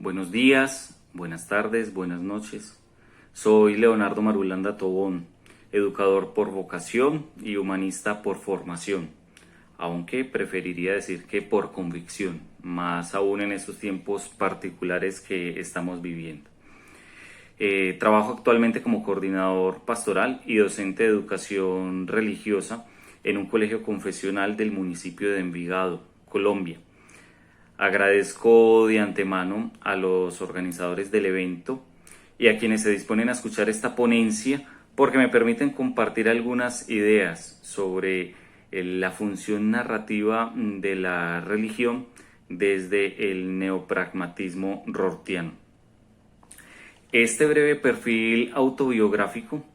Buenos días, buenas tardes, buenas noches. Soy Leonardo Marulanda Tobón, educador por vocación y humanista por formación, aunque preferiría decir que por convicción, más aún en estos tiempos particulares que estamos viviendo. Trabajo actualmente como coordinador pastoral y docente de educación religiosa en un colegio confesional del municipio de Envigado, Colombia. Agradezco de antemano a los organizadores del evento y a quienes se disponen a escuchar esta ponencia porque me permiten compartir algunas ideas sobre la función narrativa de la religión desde el neopragmatismo rortiano. Este breve perfil autobiográfico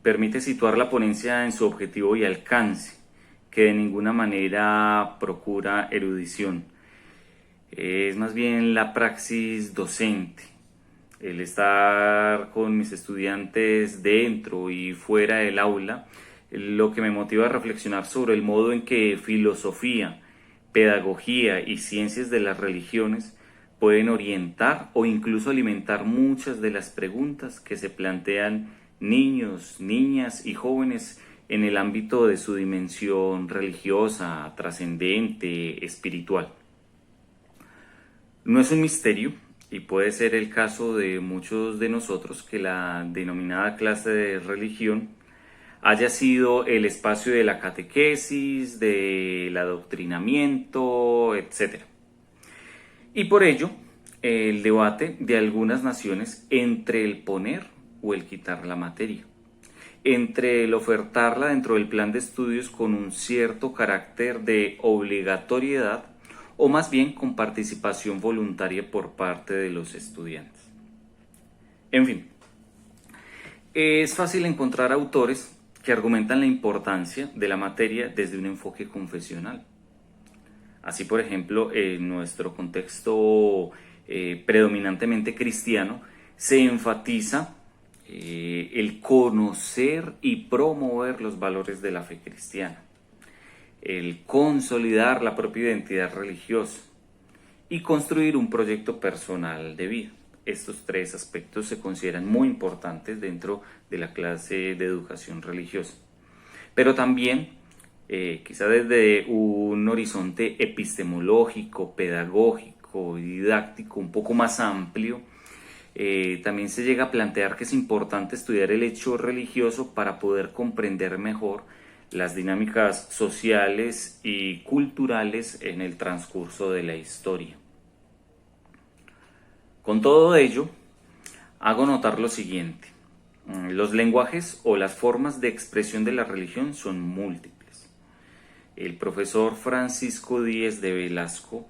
permite situar la ponencia en su objetivo y alcance, que de ninguna manera procura erudición. Es más bien la praxis docente, el estar con mis estudiantes dentro y fuera del aula, lo que me motiva a reflexionar sobre el modo en que filosofía, pedagogía y ciencias de las religiones pueden orientar o incluso alimentar muchas de las preguntas que se plantean niños, niñas y jóvenes en el ámbito de su dimensión religiosa, trascendente, espiritual. No es un misterio, y puede ser el caso de muchos de nosotros, que la denominada clase de religión haya sido el espacio de la catequesis, del adoctrinamiento, etc. Y por ello, el debate de algunas naciones entre el poner o el quitar la materia, entre el ofertarla dentro del plan de estudios con un cierto carácter de obligatoriedad o más bien con participación voluntaria por parte de los estudiantes. En fin, es fácil encontrar autores que argumentan la importancia de la materia desde un enfoque confesional. Así, por ejemplo, en nuestro contexto predominantemente cristiano, se enfatiza el conocer y promover los valores de la fe cristiana, el consolidar la propia identidad religiosa y construir un proyecto personal de vida. Estos tres aspectos se consideran muy importantes dentro de la clase de educación religiosa. Pero también quizá desde un horizonte epistemológico, pedagógico y didáctico un poco más amplio, también se llega a plantear que es importante estudiar el hecho religioso para poder comprender mejor las dinámicas sociales y culturales en el transcurso de la historia. Con todo ello, hago notar lo siguiente: los lenguajes o las formas de expresión de la religión son múltiples. El profesor Francisco Díez de Velasco,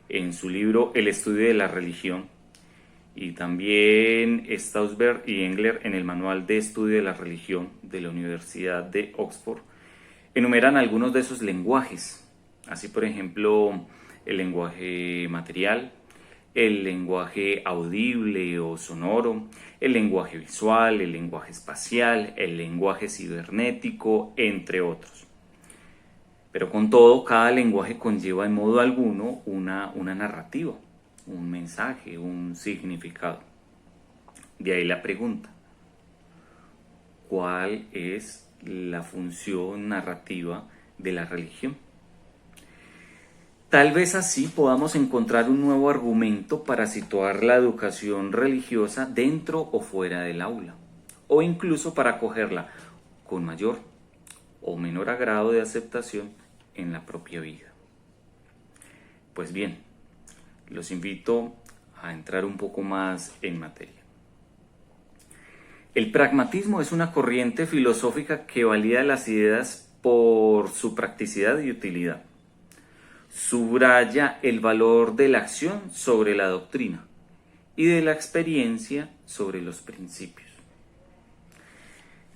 en su libro El estudio de la religión, y también Stausberg y Engler en el Manual de Estudio de la Religión de la Universidad de Oxford, enumeran algunos de esos lenguajes. Así, por ejemplo, el lenguaje material, el lenguaje audible o sonoro, el lenguaje visual, el lenguaje espacial, el lenguaje cibernético, entre otros. Pero con todo, cada lenguaje conlleva en modo alguno una narrativa, un mensaje, un significado. De ahí la pregunta: ¿cuál es la función narrativa de la religión? Tal vez así podamos encontrar un nuevo argumento para situar la educación religiosa dentro o fuera del aula, o incluso para acogerla con mayor o menor grado de aceptación en la propia vida. Pues bien, los invito a entrar un poco más en materia. El pragmatismo es una corriente filosófica que valida las ideas por su practicidad y utilidad. Subraya el valor de la acción sobre la doctrina y de la experiencia sobre los principios.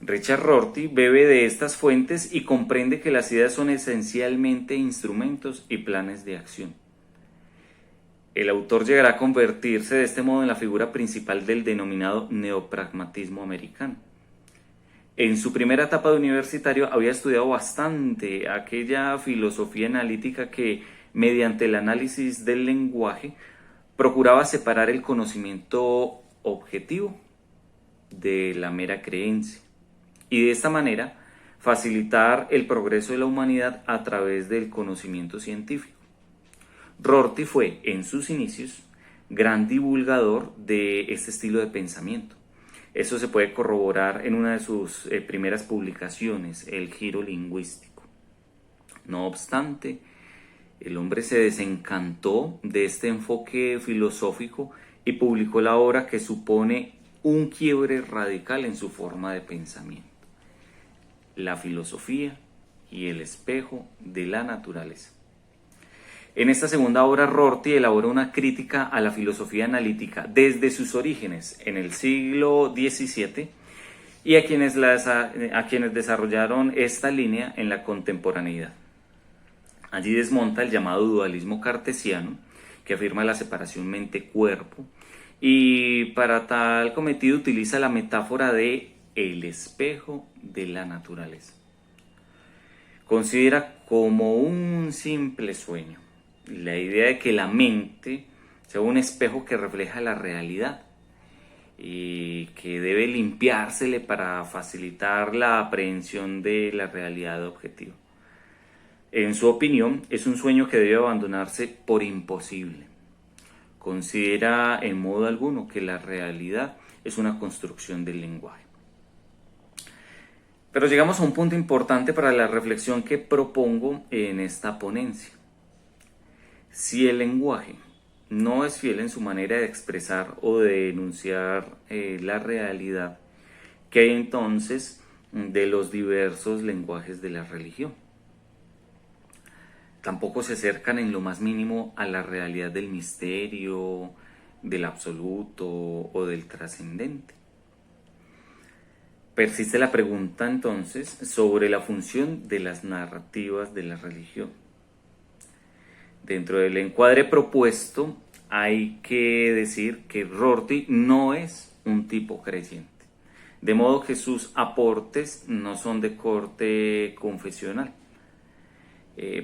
Richard Rorty bebe de estas fuentes y comprende que las ideas son esencialmente instrumentos y planes de acción. El autor llegará a convertirse de este modo en la figura principal del denominado neopragmatismo americano. En su primera etapa de universitario había estudiado bastante aquella filosofía analítica que, mediante el análisis del lenguaje, procuraba separar el conocimiento objetivo de la mera creencia y de esta manera facilitar el progreso de la humanidad a través del conocimiento científico. Rorty fue, en sus inicios, gran divulgador de este estilo de pensamiento. Eso se puede corroborar en una de sus primeras publicaciones, El Giro Lingüístico. No obstante, el hombre se desencantó de este enfoque filosófico y publicó la obra que supone un quiebre radical en su forma de pensamiento: La filosofía y el espejo de la naturaleza. En esta segunda obra, Rorty elabora una crítica a la filosofía analítica desde sus orígenes en el siglo XVII y a quienes desarrollaron esta línea en la contemporaneidad. Allí desmonta el llamado dualismo cartesiano, que afirma la separación mente-cuerpo, y para tal cometido utiliza la metáfora de el espejo de la naturaleza. Considera como un simple sueño la idea de que la mente sea un espejo que refleja la realidad y que debe limpiársele para facilitar la aprehensión de la realidad objetiva. En su opinión, es un sueño que debe abandonarse por imposible. Considera en modo alguno que la realidad es una construcción del lenguaje. Pero llegamos a un punto importante para la reflexión que propongo en esta ponencia. Si el lenguaje no es fiel en su manera de expresar o de enunciar la realidad, ¿qué hay entonces de los diversos lenguajes de la religión? Tampoco se acercan en lo más mínimo a la realidad del misterio, del absoluto o del trascendente. Persiste la pregunta entonces sobre la función de las narrativas de la religión. Dentro del encuadre propuesto hay que decir que Rorty no es un tipo creyente, de modo que sus aportes no son de corte confesional.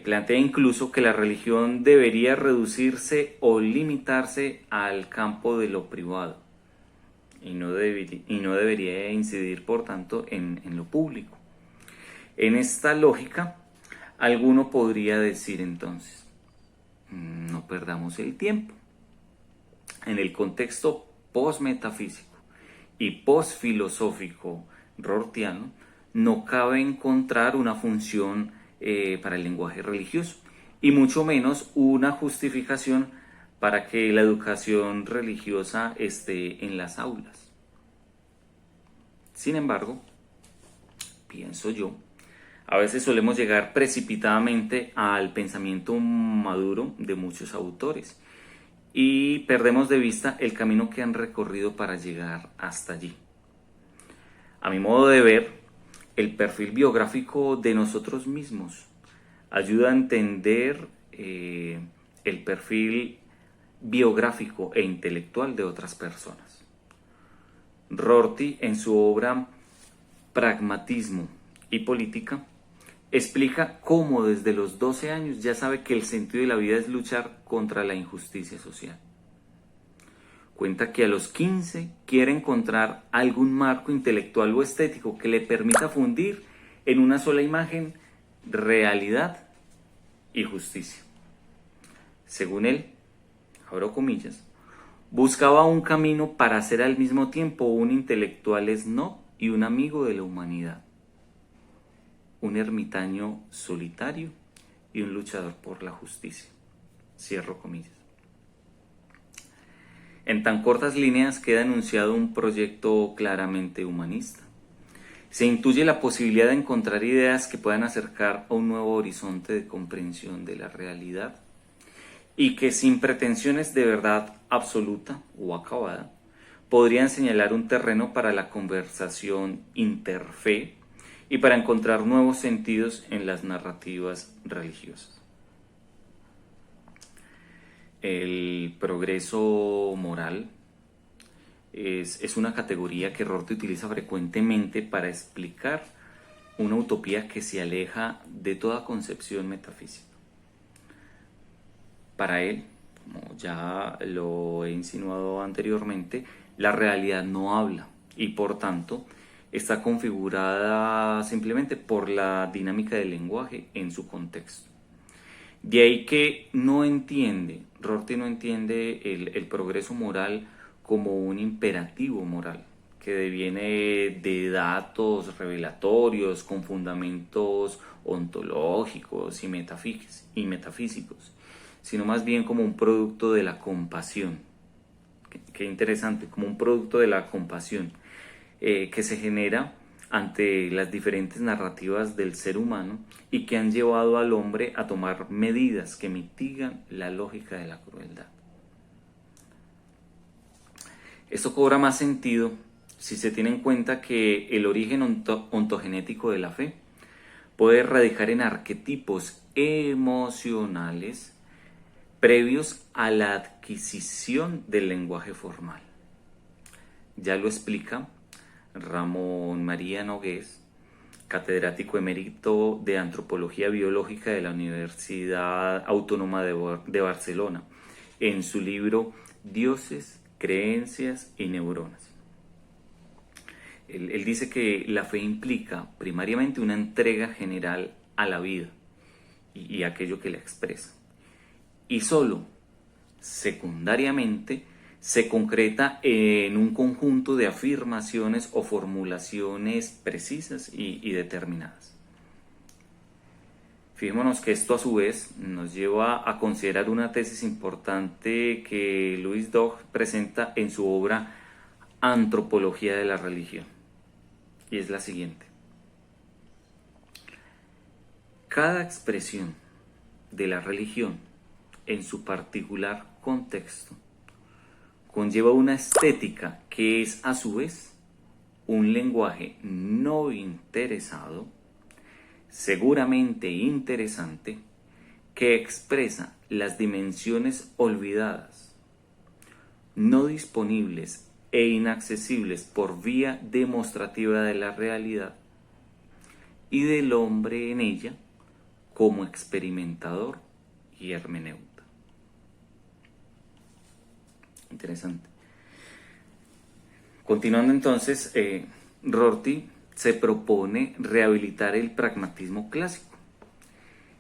Plantea incluso que la religión debería reducirse o limitarse al campo de lo privado y no debería incidir, por tanto, en lo público. En esta lógica, alguno podría decir entonces: no perdamos el tiempo. En el contexto post-metafísico y post-filosófico rortiano, no cabe encontrar una función para el lenguaje religioso, y mucho menos una justificación para que la educación religiosa esté en las aulas. Sin embargo, pienso yo, a veces solemos llegar precipitadamente al pensamiento maduro de muchos autores y perdemos de vista el camino que han recorrido para llegar hasta allí. A mi modo de ver, el perfil biográfico de nosotros mismos ayuda a entender el perfil biográfico e intelectual de otras personas. Rorty, en su obra Pragmatismo y Política, explica cómo desde los 12 años ya sabe que el sentido de la vida es luchar contra la injusticia social. Cuenta que a los 15 quiere encontrar algún marco intelectual o estético que le permita fundir en una sola imagen realidad y justicia. Según él, abro comillas, buscaba un camino para ser al mismo tiempo un intelectual snob y un amigo de la humanidad, un ermitaño solitario y un luchador por la justicia. Cierro comillas. En tan cortas líneas queda enunciado un proyecto claramente humanista. Se intuye la posibilidad de encontrar ideas que puedan acercar a un nuevo horizonte de comprensión de la realidad y que, sin pretensiones de verdad absoluta o acabada, podrían señalar un terreno para la conversación interfe y para encontrar nuevos sentidos en las narrativas religiosas. El progreso moral es una categoría que Rorty utiliza frecuentemente para explicar una utopía que se aleja de toda concepción metafísica. Para él, como ya lo he insinuado anteriormente, la realidad no habla y por tanto está configurada simplemente por la dinámica del lenguaje en su contexto. De ahí que Rorty no entiende el progreso moral como un imperativo moral que deviene de datos revelatorios con fundamentos ontológicos y metafísicos, sino más bien como un producto de la compasión. Qué interesante, como un producto de la compasión que se genera ante las diferentes narrativas del ser humano y que han llevado al hombre a tomar medidas que mitigan la lógica de la crueldad. Esto cobra más sentido si se tiene en cuenta que el origen ontogenético de la fe puede radicar en arquetipos emocionales previos a la adquisición del lenguaje formal. Ya lo explica Ramón María Nogués, catedrático emérito de Antropología Biológica de la Universidad Autónoma de Barcelona, en su libro Dioses, Creencias y Neuronas. Él dice que la fe implica primariamente una entrega general a la vida y aquello que la expresa. Y solo secundariamente se concreta en un conjunto de afirmaciones o formulaciones precisas y determinadas. Fijémonos que esto a su vez nos lleva a considerar una tesis importante que Louis Dogg presenta en su obra Antropología de la Religión, y es la siguiente. Cada expresión de la religión en su particular contexto conlleva una estética que es a su vez un lenguaje no interesado, seguramente interesante, que expresa las dimensiones olvidadas, no disponibles e inaccesibles por vía demostrativa de la realidad y del hombre en ella como experimentador y hermeneuta. Interesante. Continuando entonces, Rorty se propone rehabilitar el pragmatismo clásico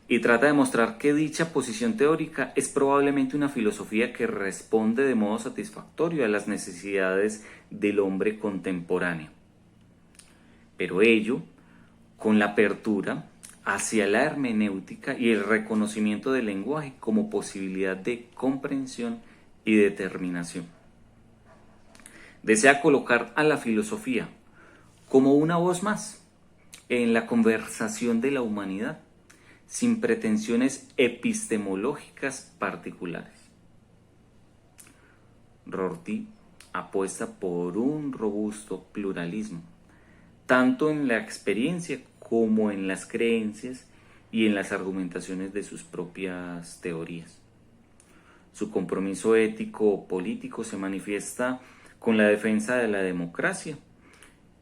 y trata de mostrar que dicha posición teórica es probablemente una filosofía que responde de modo satisfactorio a las necesidades del hombre contemporáneo, pero ello con la apertura hacia la hermenéutica y el reconocimiento del lenguaje como posibilidad de comprensión y determinación. Desea colocar a la filosofía como una voz más en la conversación de la humanidad, sin pretensiones epistemológicas particulares. Rorty apuesta por un robusto pluralismo, tanto en la experiencia como en las creencias y en las argumentaciones de sus propias teorías. Su compromiso ético-político se manifiesta con la defensa de la democracia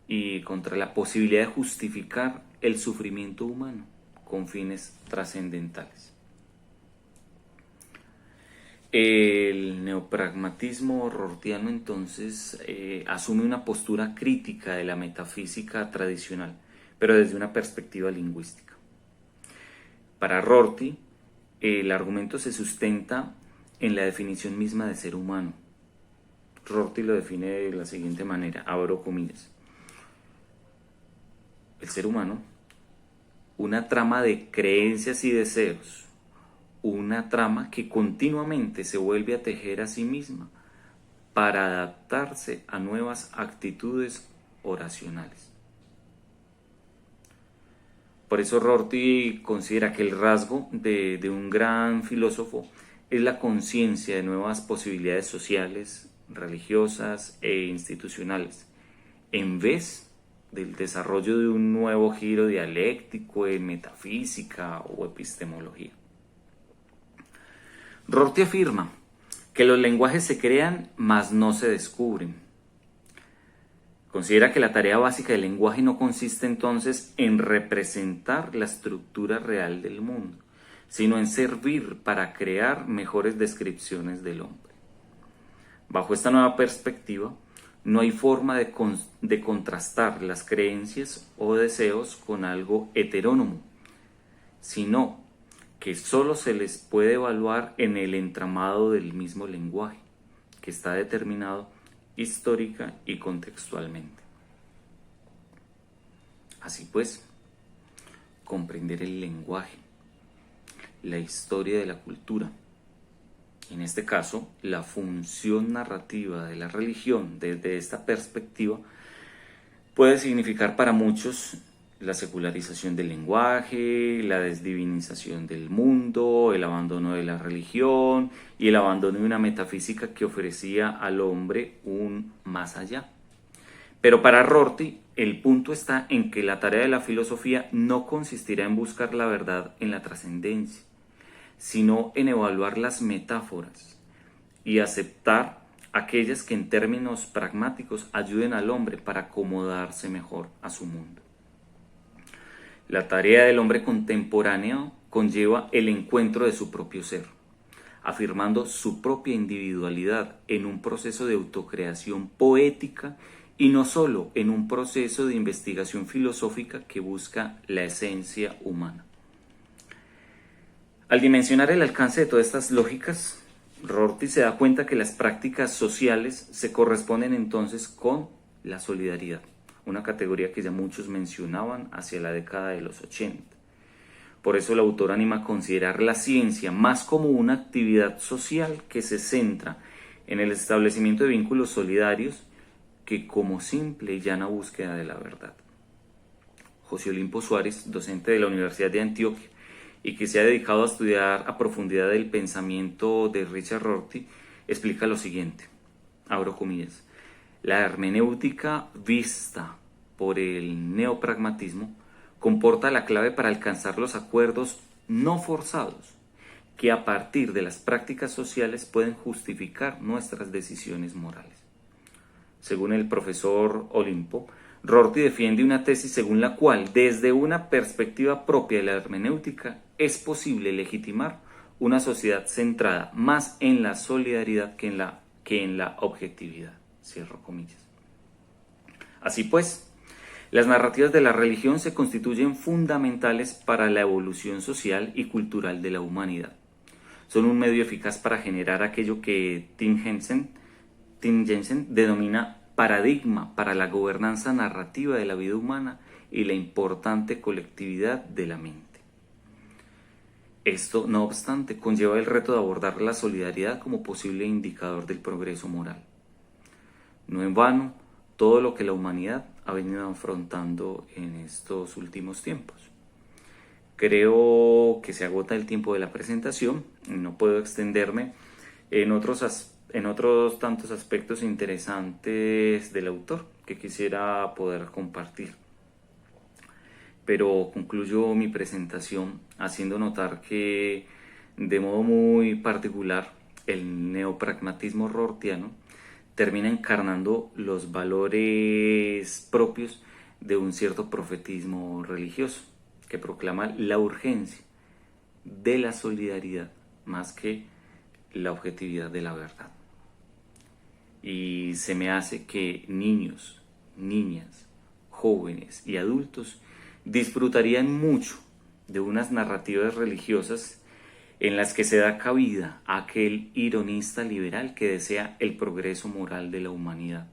y contra la posibilidad de justificar el sufrimiento humano con fines trascendentales. El neopragmatismo rortiano entonces asume una postura crítica de la metafísica tradicional, pero desde una perspectiva lingüística. Para Rorty, el argumento se sustenta en la definición misma de ser humano. Rorty lo define de la siguiente manera, abro comillas. El ser humano, una trama de creencias y deseos, una trama que continuamente se vuelve a tejer a sí misma para adaptarse a nuevas actitudes oracionales. Por eso Rorty considera que el rasgo de un gran filósofo es la conciencia de nuevas posibilidades sociales, religiosas e institucionales, en vez del desarrollo de un nuevo giro dialéctico en metafísica o epistemología. Rorty afirma que los lenguajes se crean, mas no se descubren. Considera que la tarea básica del lenguaje no consiste entonces en representar la estructura real del mundo, sino en servir para crear mejores descripciones del hombre. Bajo esta nueva perspectiva, no hay forma de contrastar las creencias o deseos con algo heterónomo, sino que solo se les puede evaluar en el entramado del mismo lenguaje, que está determinado histórica y contextualmente. Así pues, comprender el lenguaje, la historia de la cultura, en este caso, la función narrativa de la religión desde esta perspectiva, puede significar para muchos la secularización del lenguaje, la desdivinización del mundo, el abandono de la religión y el abandono de una metafísica que ofrecía al hombre un más allá. Pero para Rorty, el punto está en que la tarea de la filosofía no consistirá en buscar la verdad en la trascendencia, sino en evaluar las metáforas y aceptar aquellas que en términos pragmáticos ayuden al hombre para acomodarse mejor a su mundo. La tarea del hombre contemporáneo conlleva el encuentro de su propio ser, afirmando su propia individualidad en un proceso de autocreación poética y no solo en un proceso de investigación filosófica que busca la esencia humana. Al dimensionar el alcance de todas estas lógicas, Rorty se da cuenta que las prácticas sociales se corresponden entonces con la solidaridad, una categoría que ya muchos mencionaban hacia la década de los 80. Por eso el autor anima a considerar la ciencia más como una actividad social que se centra en el establecimiento de vínculos solidarios que como simple y llana búsqueda de la verdad. José Olimpo Suárez, docente de la Universidad de Antioquia, y que se ha dedicado a estudiar a profundidad el pensamiento de Richard Rorty, explica lo siguiente, abro comillas: la hermenéutica vista por el neopragmatismo comporta la clave para alcanzar los acuerdos no forzados que a partir de las prácticas sociales pueden justificar nuestras decisiones morales. Según el profesor Olimpo, Rorty defiende una tesis según la cual, desde una perspectiva propia de la hermenéutica, es posible legitimar una sociedad centrada más en la solidaridad que en la objetividad. Cierro comillas. Así pues, las narrativas de la religión se constituyen fundamentales para la evolución social y cultural de la humanidad. Son un medio eficaz para generar aquello que Tim Jensen denomina paradigma para la gobernanza narrativa de la vida humana y la importante colectividad de la mente. Esto, no obstante, conlleva el reto de abordar la solidaridad como posible indicador del progreso moral. No en vano, todo lo que la humanidad ha venido afrontando en estos últimos tiempos. Creo que se agota el tiempo de la presentación, no puedo extenderme en otros tantos aspectos interesantes del autor que quisiera poder compartir. Pero concluyo mi presentación haciendo notar que, de modo muy particular, el neopragmatismo rortiano termina encarnando los valores propios de un cierto profetismo religioso que proclama la urgencia de la solidaridad más que la objetividad de la verdad. Y se me hace que niños, niñas, jóvenes y adultos disfrutarían mucho de unas narrativas religiosas en las que se da cabida a aquel ironista liberal que desea el progreso moral de la humanidad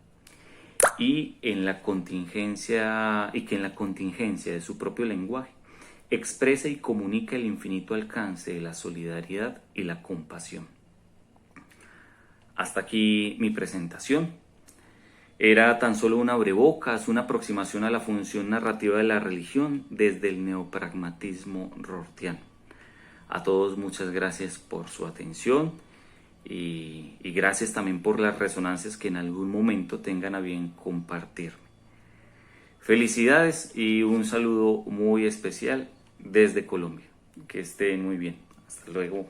y que en la contingencia de su propio lenguaje expresa y comunica el infinito alcance de la solidaridad y la compasión. Hasta aquí mi presentación. Era tan solo un abrebocas, una aproximación a la función narrativa de la religión desde el neopragmatismo rortiano. A todos muchas gracias por su atención y gracias también por las resonancias que en algún momento tengan a bien compartir. Felicidades y un saludo muy especial desde Colombia. Que estén muy bien. Hasta luego.